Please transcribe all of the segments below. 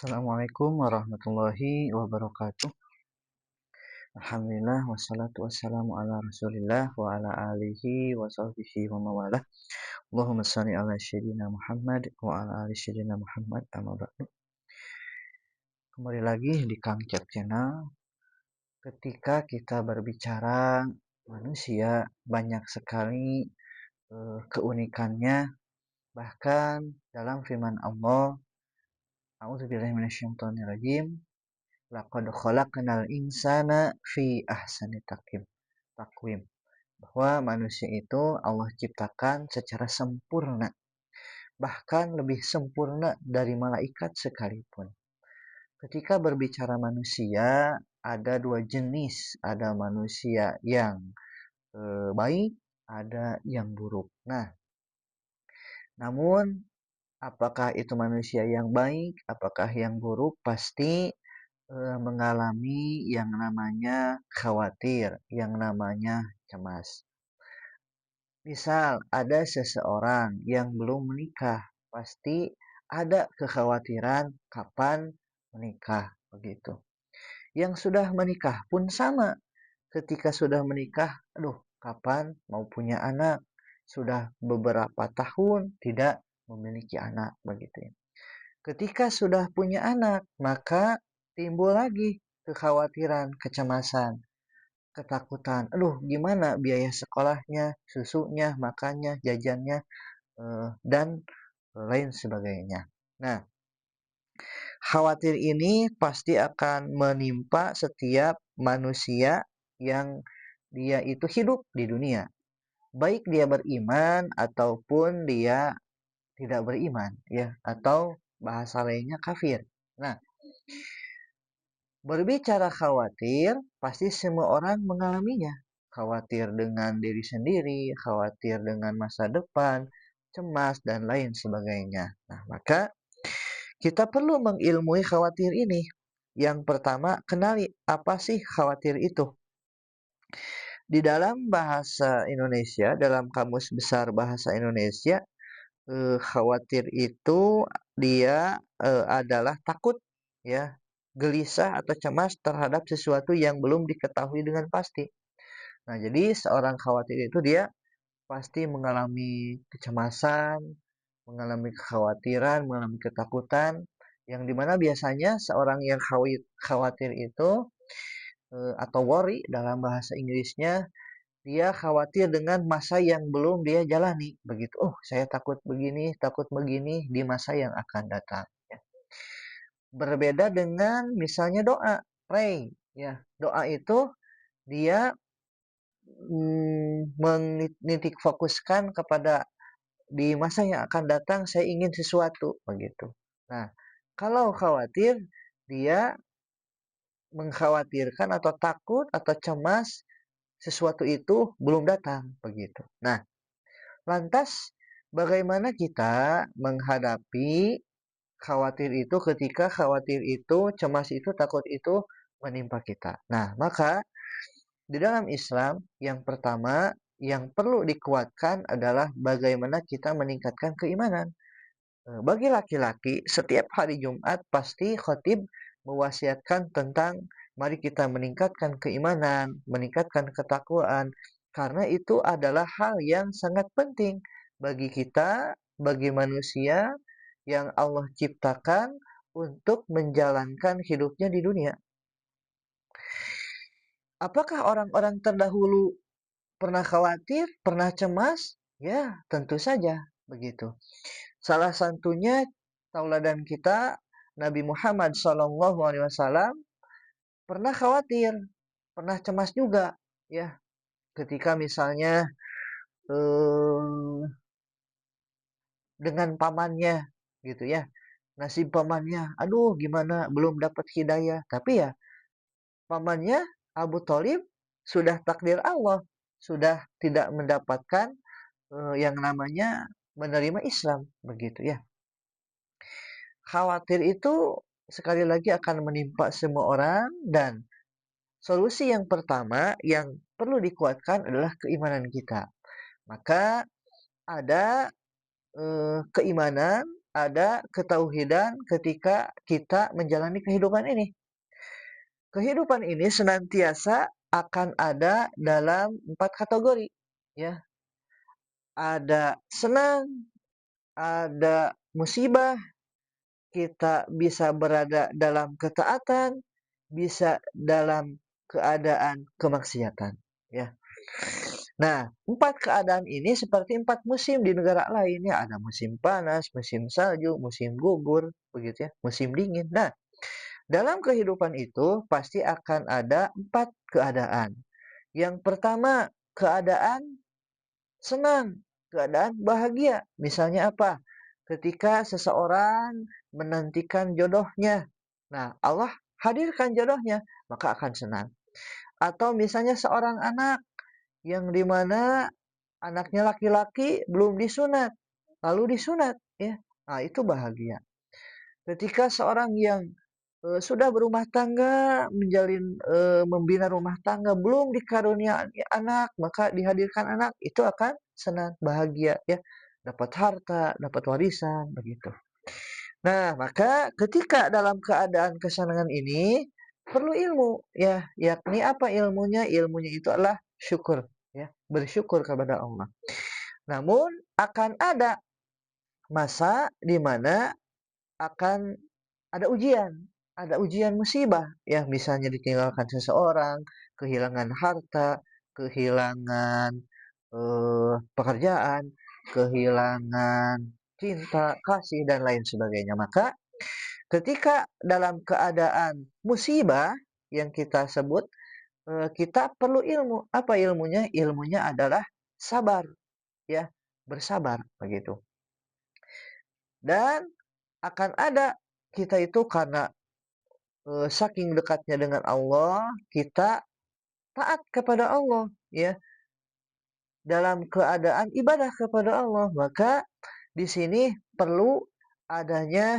Assalamualaikum warahmatullahi wabarakatuh. Alhamdulillah wassalatu wassalamu ala Rasulillah wa ala alihi wa sahbihi wa mawalah. Allahumma shalli ala sayyidina Muhammad wa ala ali sayyidina Muhammad amma ba'du. Kembali lagi di Kang Cep Channel. Ketika kita berbicara manusia, banyak sekali keunikannya. Bahkan dalam firman Allah, A'udzubillahi minasyaitonirrajim. Laqad khalaqnal insana fi ahsani takwim. Bahwa manusia itu Allah ciptakan secara sempurna. Bahkan lebih sempurna dari malaikat sekalipun. Ketika berbicara manusia, ada dua jenis. Ada manusia yang baik, ada yang buruk. Namun apakah itu manusia yang baik, apakah yang buruk, pasti mengalami yang namanya khawatir, yang namanya cemas. Misal ada seseorang yang belum menikah, pasti ada kekhawatiran kapan menikah, begitu. Yang sudah menikah pun sama. Ketika sudah menikah, kapan mau punya anak? Sudah beberapa tahun tidak memiliki anak, begitu ya. Ketika sudah punya anak, maka timbul lagi kekhawatiran, kecemasan, ketakutan. Gimana biaya sekolahnya, susunya, makannya, jajannya, dan lain sebagainya. Nah, khawatir ini pasti akan menimpa setiap manusia yang dia itu hidup di dunia. Baik dia beriman ataupun dia tidak beriman, ya, atau bahasa lainnya kafir. Nah, berbicara khawatir, pasti semua orang mengalaminya. Khawatir dengan diri sendiri, khawatir dengan masa depan, cemas, dan lain sebagainya. Nah, maka kita perlu mengilmui khawatir ini. Yang pertama, kenali apa sih khawatir itu. Di dalam bahasa Indonesia, dalam Kamus Besar Bahasa Indonesia, khawatir itu dia adalah takut, ya, gelisah atau cemas terhadap sesuatu yang belum diketahui dengan pasti. Nah, jadi seorang khawatir itu dia pasti mengalami kecemasan, mengalami kekhawatiran, mengalami ketakutan, yang dimana biasanya seorang yang khawatir itu atau worry dalam bahasa Inggrisnya, dia khawatir dengan masa yang belum dia jalani, begitu. Saya takut begini di masa yang akan datang. Ya. Berbeda dengan misalnya doa, pray. Ya, doa itu dia menitik fokuskan kepada di masa yang akan datang saya ingin sesuatu, begitu. Nah, kalau khawatir, dia mengkhawatirkan atau takut atau cemas sesuatu itu belum datang, begitu. Nah, lantas bagaimana kita menghadapi khawatir itu ketika khawatir itu, cemas itu, takut itu menimpa kita? Nah, maka di dalam Islam yang pertama yang perlu dikuatkan adalah bagaimana kita meningkatkan keimanan. Bagi laki-laki, setiap hari Jumat pasti khatib mewasiatkan tentang mari kita meningkatkan keimanan, meningkatkan ketakwaan, karena itu adalah hal yang sangat penting bagi kita, bagi manusia yang Allah ciptakan untuk menjalankan hidupnya di dunia. Apakah orang-orang terdahulu pernah khawatir, pernah cemas? Ya, tentu saja begitu. Salah satunya tauladan kita Nabi Muhammad SAW pernah khawatir, pernah cemas juga, ya. Ketika misalnya dengan pamannya, gitu ya, nasib pamannya, gimana, belum dapat hidayah. Tapi ya, pamannya Abu Thalib sudah takdir Allah, sudah tidak mendapatkan yang namanya menerima Islam, begitu ya. Khawatir itu sekali lagi akan menimpa semua orang, dan solusi yang pertama yang perlu dikuatkan adalah keimanan kita. Maka ada keimanan ada ketauhidan ketika kita menjalani kehidupan ini. Kehidupan ini senantiasa akan ada dalam 4 kategori, ya. Ada senang, ada musibah, kita bisa berada dalam ketaatan, bisa dalam keadaan kemaksiatan, ya. Nah, 4 keadaan ini seperti 4 musim di negara lain, ya. Ada musim panas, musim salju, musim gugur, begitu ya, musim dingin. Nah, dalam kehidupan itu pasti akan ada 4 keadaan. Yang pertama, keadaan senang, keadaan bahagia. Misalnya apa? Ketika seseorang menantikan jodohnya. Nah, Allah hadirkan jodohnya, maka akan senang. Atau misalnya seorang anak yang dimana anaknya laki-laki belum disunat, lalu disunat, ya. Nah, itu bahagia. Ketika seorang yang sudah berumah tangga, membina rumah tangga, belum dikaruniai anak, maka dihadirkan anak, itu akan senang, bahagia, ya. Dapat harta, dapat warisan, begitu. Nah, maka ketika dalam keadaan kesenangan ini perlu ilmu, ya, yakni apa ilmunya? Ilmunya itu adalah syukur, ya, bersyukur kepada Allah. Namun akan ada masa di mana akan ada ujian musibah, ya, misalnya ditinggalkan seseorang, kehilangan harta, kehilangan pekerjaan, kehilangan cinta, kasih dan lain sebagainya. Maka ketika dalam keadaan musibah yang kita sebut, kita perlu ilmu. Apa ilmunya? Ilmunya adalah sabar, ya, bersabar begitu. Dan akan ada kita itu karena saking dekatnya dengan Allah, kita taat kepada Allah, ya, dalam keadaan ibadah kepada Allah. Maka di sini perlu adanya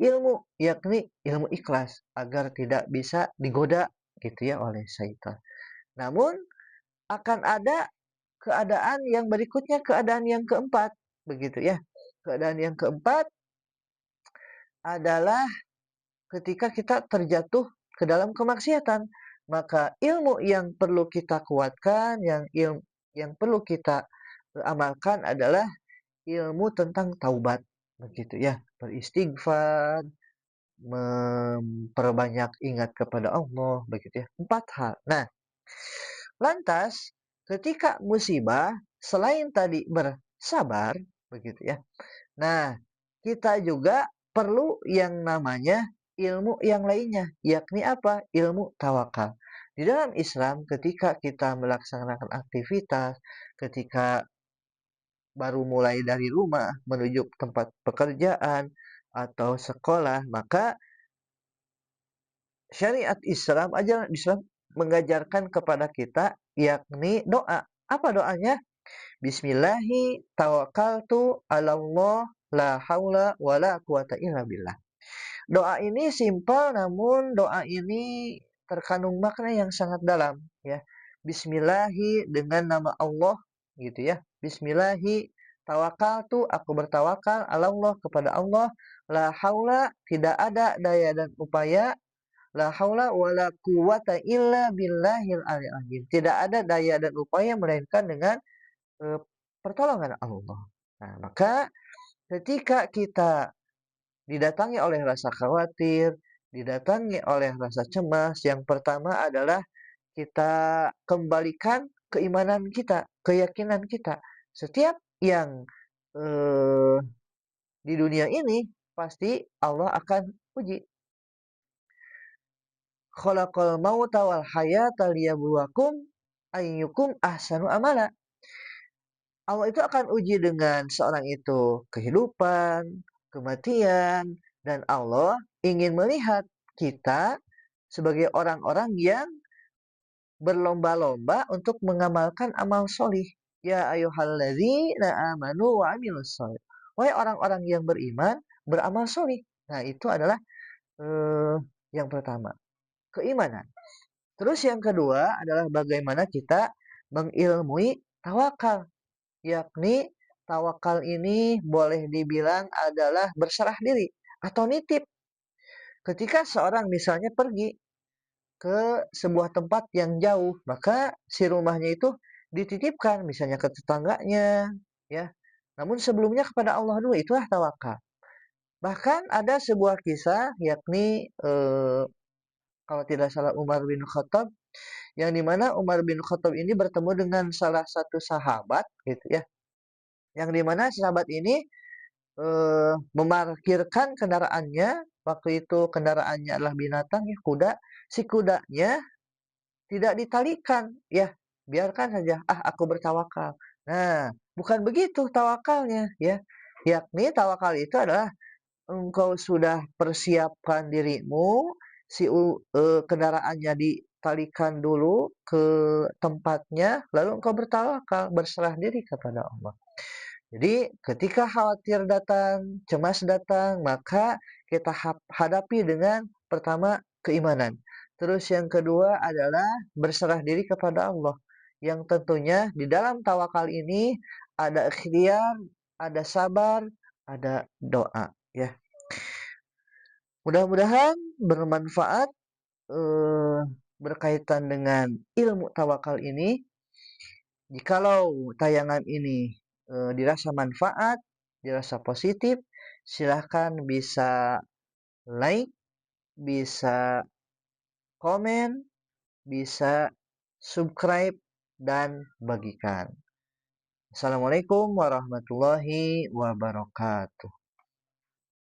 ilmu, yakni ilmu ikhlas agar tidak bisa digoda gitu ya oleh syaitan. Namun akan ada keadaan yang berikutnya, keadaan yang keempat, begitu ya. Keadaan yang keempat adalah ketika kita terjatuh ke dalam kemaksiatan, maka ilmu yang perlu kita kuatkan, yang perlu kita amalkan adalah ilmu tentang taubat, begitu ya. Beristighfar, memperbanyak ingat kepada Allah, begitu ya. 4 hal. Nah, lantas ketika musibah selain tadi bersabar, begitu ya. Nah, kita juga perlu yang namanya ilmu yang lainnya, yakni apa? Ilmu tawakal. Di dalam Islam, ketika kita melaksanakan aktivitas, ketika baru mulai dari rumah menuju tempat pekerjaan atau sekolah, maka syariat Islam, ajaran Islam mengajarkan kepada kita yakni doa. Apa doanya? Bismillahi tawakkaltu 'alallah la haula wala quwata illa billah. Doa ini simpel namun doa ini terkandung makna yang sangat dalam, ya. Bismillahi dengan nama Allah gitu ya. Bismillahi tawakkaltu aku bertawakal 'alallah kepada Allah la haula tidak ada daya dan upaya la haula wala quwata illa billahil aliyil azim. Tidak ada daya dan upaya melainkan dengan eee, pertolongan Allah. Nah, maka ketika kita didatangi oleh rasa khawatir, didatangi oleh rasa cemas, yang pertama adalah kita kembalikan keimanan kita, keyakinan kita. Setiap yang eee, di dunia ini pasti Allah akan uji. Khalaqal mauta wal hayata liyabluwakum ayyukum ahsanu amala. Allah itu akan uji dengan seorang itu kehidupan, kematian, dan Allah ingin melihat kita sebagai orang-orang yang berlomba-lomba untuk mengamalkan amal solih. Ya ayyuhalladzina amanu wa amilus solih. Wahai orang-orang yang beriman, beramal solih. Nah, itu adalah eh, yang pertama, keimanan. Terus yang kedua adalah bagaimana kita mengilmui tawakal, yakni tawakal ini boleh dibilang adalah berserah diri atau nitip. Ketika seorang misalnya pergi ke sebuah tempat yang jauh, maka si rumahnya itu dititipkan misalnya ke tetangganya, ya. Namun sebelumnya kepada Allah dulu, itulah tawakal. Bahkan ada sebuah kisah, yakni kalau tidak salah Umar bin Khattab, yang dimana Umar bin Khattab ini bertemu dengan salah satu sahabat, gitu ya, yang dimana sahabat ini memarkirkan kendaraannya. Waktu itu kendaraannya adalah binatang, ya, kuda. Si kudanya tidak ditalikan, ya, biarkan saja, aku bertawakal. Nah, bukan begitu tawakalnya, ya. Yakni tawakal itu adalah engkau sudah persiapkan dirimu, kendaraannya ditalikan dulu ke tempatnya, lalu engkau bertawakal, berserah diri kepada Allah. Jadi ketika khawatir datang, cemas datang, maka kita hadapi dengan pertama keimanan. Terus yang kedua adalah berserah diri kepada Allah. Yang tentunya di dalam tawakal ini ada ikhtiar, ada sabar, ada doa, ya. Mudah-mudahan bermanfaat eh, berkaitan dengan ilmu tawakal ini. Jikalau tayangan ini dirasa manfaat, dirasa positif, silahkan bisa like, bisa komen, bisa subscribe, dan bagikan. Assalamualaikum warahmatullahi wabarakatuh.